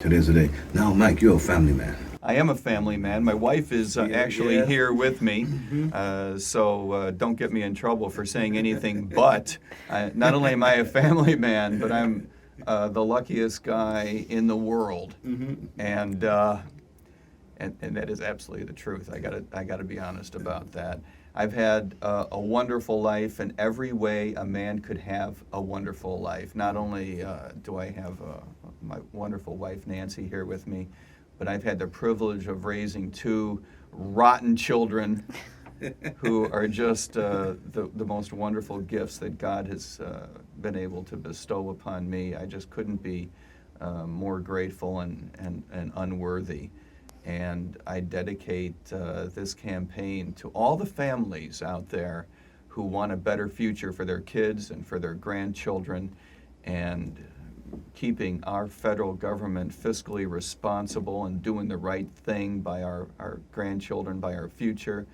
Today's the day. Now, Mike, you're a family man. I am a family man. My wife is actually here with me, so don't get me in trouble for saying anything but. Not only am I a family man, but I'm the luckiest guy in the world, and that is absolutely the truth. I gotta be honest about that. I've had a wonderful life in every way a man could have a wonderful life. Not only do I have my wonderful wife Nancy here with me, but I've had the privilege of raising two rotten children who are just the most wonderful gifts that God has been able to bestow upon me. I just couldn't be more grateful and unworthy. And I dedicate this campaign to all the families out there who want a better future for their kids and for their grandchildren, and keeping our federal government fiscally responsible and doing the right thing by our grandchildren, by our future,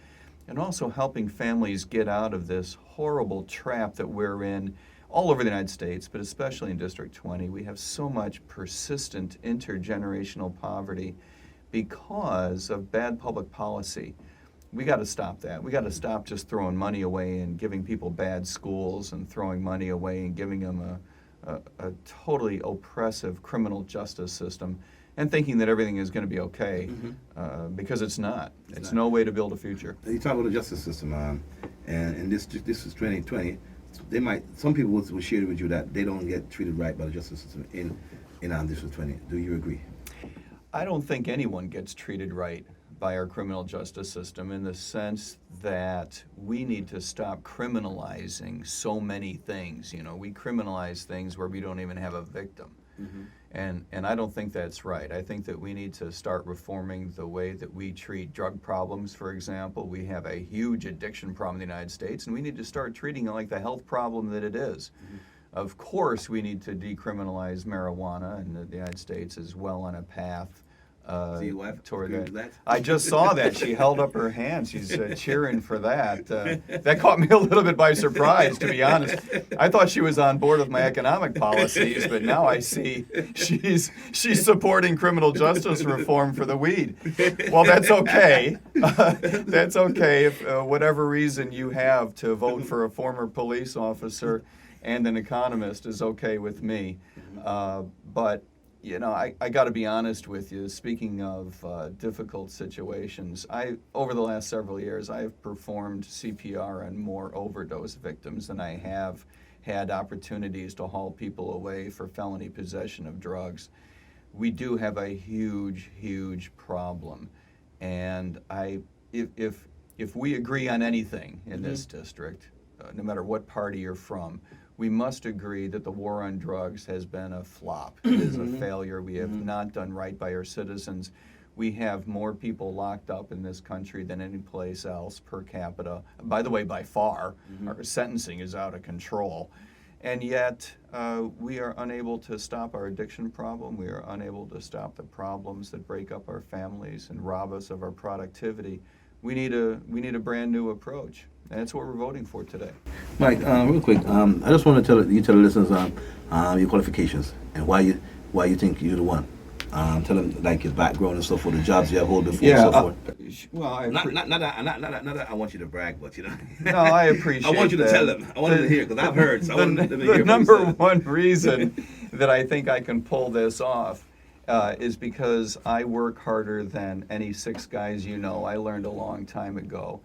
and also helping families get out of this horrible trap that we're in all over the United States, but especially in District 20. We have so much persistent intergenerational poverty because of bad public policy. We got to stop that. We got to stop just throwing money away and giving people bad schools and throwing money away and giving them a totally oppressive criminal justice system and thinking that everything is going to be okay, because it's not. It's no way to build a future. You talk about the justice system, and this is 2020. Some people will share with you that they don't get treated right by the justice system in District 20. Do you agree? I don't think anyone gets treated right by our criminal justice system, in the sense that we need to stop criminalizing so many things. You know, we criminalize things where we don't even have a victim. And I don't think that's right. I think that we need to start reforming the way that we treat drug problems, for example. We have a huge addiction problem in the United States, and we need to start treating it like the health problem that it is. Of course, we need to decriminalize marijuana, and the United States is well on a path toward that. I just saw that. She held up her hand. She's cheering for that. That caught me a little bit by surprise, to be honest. I thought she was on board with my economic policies, but now I see she's supporting criminal justice reform for the weed. Well, that's okay. That's okay if whatever reason you have to vote for a former police officer and an economist is okay with me. But you know, I got to be honest with you. Speaking of difficult situations, over the last several years, I have performed CPR on more overdose victims than I have had opportunities to haul people away for felony possession of drugs. We do have a huge, huge problem, and if we agree on anything in this district, no matter what party you're from, we must agree that the war on drugs has been a flop. It is a failure. We have not done right by our citizens. We have more people locked up in this country than any place else per capita. By the way, by far, our sentencing is out of control. And yet, we are unable to stop our addiction problem. We are unable to stop the problems that break up our families and rob us of our productivity. We need a brand new approach. And that's what we're voting for today. Mike, real quick, I just want to tell the listeners your qualifications and why you think you're the one. Tell them like your background and stuff for the jobs you have held before. Yeah. And so forth. Well, Not that I want you to brag, but you know. No, I appreciate. I want you to that. tell them. I want them to hear, because I've heard. So I want them to hear. The number one reason that I think I can pull this off is because I work harder than any six guys you know. I learned a long time ago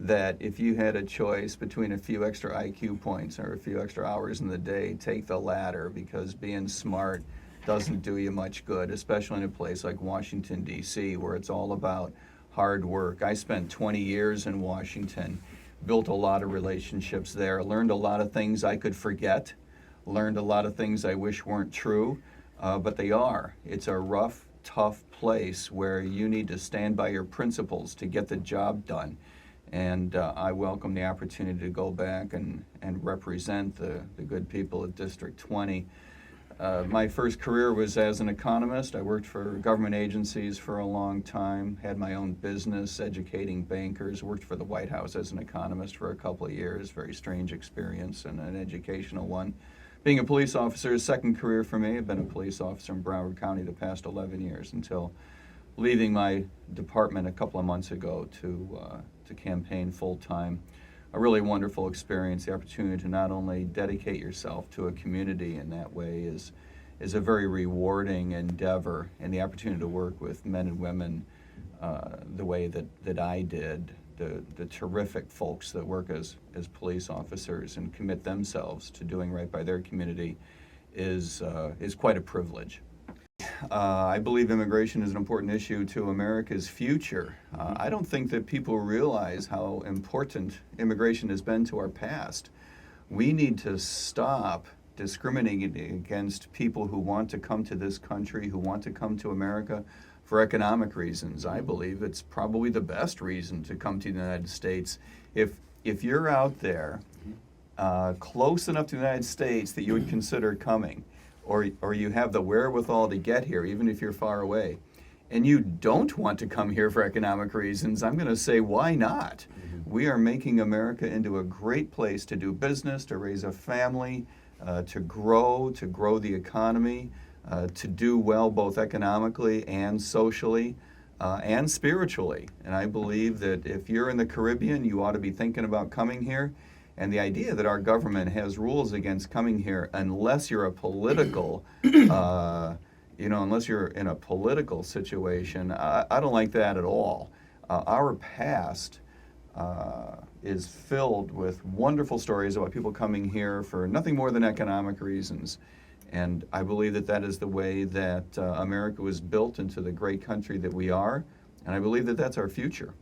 that if you had a choice between a few extra IQ points or a few extra hours in the day, take the latter, because being smart doesn't do you much good, especially in a place like Washington, D.C., where it's all about hard work. I spent 20 years in Washington, built a lot of relationships there, learned a lot of things I could forget, learned a lot of things I wish weren't true, but they are. It's a rough, tough place where you need to stand by your principles to get the job done. And I welcome the opportunity to go back and represent the good people of District 20. My first career was as an economist. I worked for government agencies for a long time, had my own business educating bankers, worked for the White House as an economist for a couple of years, very strange experience and an educational one. being a police officer is second career for me. I've been a police officer in Broward County the past 11 years until leaving my department a couple of months ago to campaign full-time. A really wonderful experience. The opportunity to not only dedicate yourself to a community in that way is a very rewarding endeavor, and the opportunity to work with men and women the way that I did, the terrific folks that work as police officers and commit themselves to doing right by their community is quite a privilege. I believe immigration is an important issue to America's future. I don't think that people realize how important immigration has been to our past. We need to stop discriminating against people who want to come to this country, who want to come to America for economic reasons. I believe it's probably the best reason to come to the United States. If you're out there close enough to the United States that you would consider coming, or you have the wherewithal to get here, even if you're far away, and you don't want to come here for economic reasons, I'm going to say, why not? We are making America into a great place to do business, to raise a family, to grow the economy, to do well both economically and socially and spiritually. And I believe that if you're in the Caribbean, you ought to be thinking about coming here. And the idea that our government has rules against coming here unless you're a political, unless you're in a political situation, I don't like that at all. Our past is filled with wonderful stories about people coming here for nothing more than economic reasons. And I believe that that is the way that America was built into the great country that we are. And I believe that that's our future.